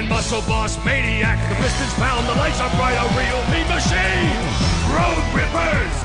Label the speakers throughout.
Speaker 1: and muscle boss maniac. The pistons pound, the lights are bright, a real mean machine. Road Rippers.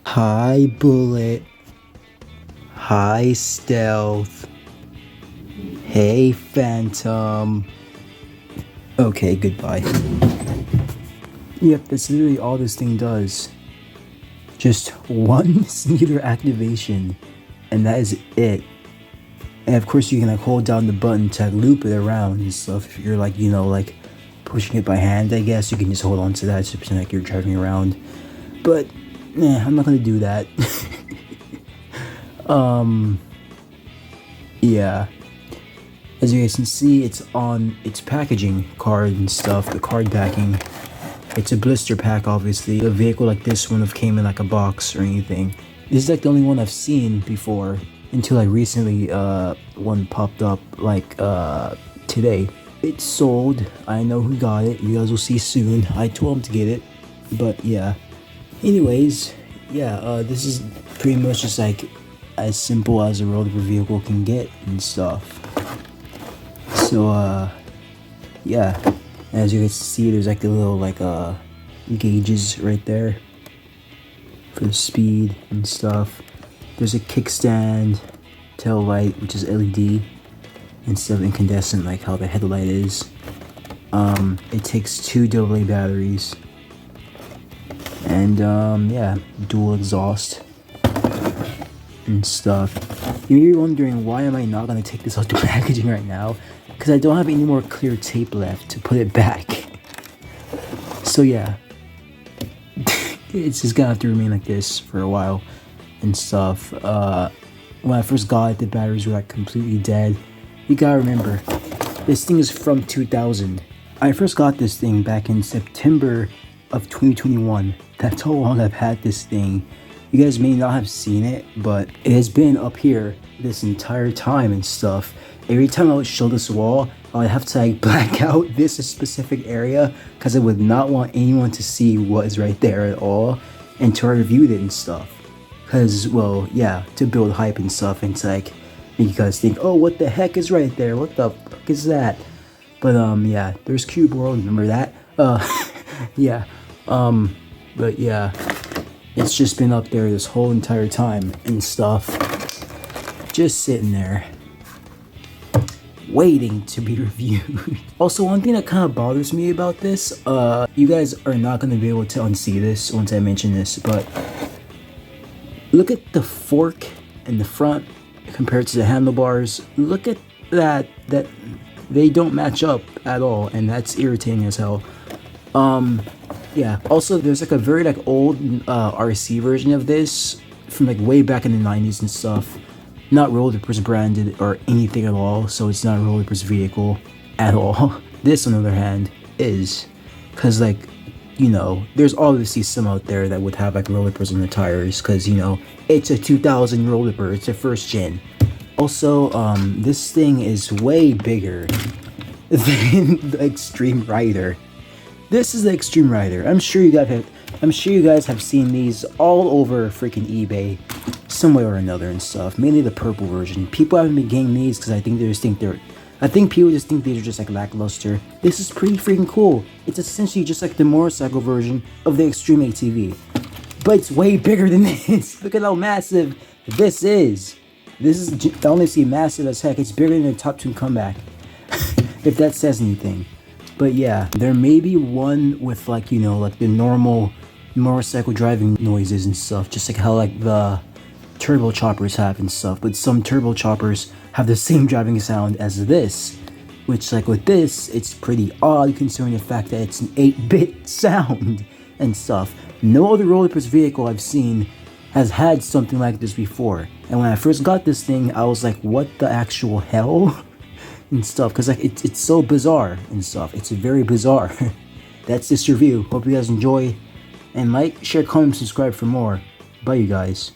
Speaker 2: Hi Bullet, hi Stealth, hey Phantom. Okay, goodbye. Yep, that's literally all this thing does. Just one sneaker activation, and that is it. And of course you can like hold down the button to loop it around and stuff. If you're like, you know, like pushing it by hand, I guess you can just hold on to that to pretend like you're driving around. But I'm not gonna do that. Yeah. As you guys can see, it's on its packaging card and stuff, the card backing. It's a blister pack, obviously. A vehicle like this wouldn't have came in like a box or anything. This is like the only one I've seen before until like recently one popped up like today. It's sold. I know who got it. You guys will see soon. I told him to get it. But yeah. Anyways, yeah, this is pretty much just like as simple as a road vehicle can get and stuff. So yeah, as you guys see, there's like the little like gauges right there for the speed and stuff. There's a kickstand, tail light, which is LED instead of incandescent like how the headlight is. It takes 2 AA batteries. And yeah, dual exhaust and stuff. You're wondering why am I not gonna take this out the packaging right now? Because I don't have any more clear tape left to put it back. So yeah, it's just gonna have to remain like this for a while and stuff. When I first got it, the batteries were like completely dead. You gotta remember, this thing is from 2000. I first got this thing back in September of 2021. That's how long I've had this thing. You guys may not have seen it, but it has been up here this entire time and stuff. Every time I would show this wall, I would have to like black out this specific area because I would not want anyone to see what is right there at all and to review it and stuff. Because, well, yeah, to build hype and stuff and to like make you guys think, oh, what the heck is right there? What the fuck is that? But yeah, there's Cube World, remember that? Yeah, but yeah, it's just been up there this whole entire time and stuff, just sitting there waiting to be reviewed. Also, one thing that kind of bothers me about this, you guys are not going to be able to unsee this once I mention this, but look at the fork in the front compared to the handlebars. Look at that they don't match up at all, and that's irritating as hell. Yeah, also there's like a very like old RC version of this from like way back in the 90s and stuff. Not Road Rippers branded or anything at all, so it's not a Road Rippers vehicle at all. This on the other hand is, because like you know, there's obviously some out there that would have like roller blippers on the tires, because you know it's a 2000 roller blipper, it's a first gen. Also, this thing is way bigger than the Extreme Rider. This is the Extreme Rider. I'm sure you guys have seen these all over freaking eBay, some way or another and stuff. Mainly the purple version. People haven't been getting these because I think people just think these are just like lackluster. This is pretty freaking cool. It's essentially just like the motorcycle version of the Extreme ATV, but it's way bigger than this. Look at how massive this is. This is honestly massive as heck. It's bigger than the Top Tune Comeback, if that says anything. But yeah, there may be one with like, you know, like the normal motorcycle driving noises and stuff, just like how like the turbo choppers have and stuff. But some turbo choppers have the same driving sound as this, which like with this, it's pretty odd considering the fact that it's an 8-bit sound and stuff. No other roller coaster vehicle I've seen has had something like this before. And when I first got this thing, I was like, what the actual hell? And stuff, because like it's so bizarre and stuff. It's very bizarre. That's this review. Hope you guys enjoy, and like, share, comment, subscribe for more. Bye, you guys.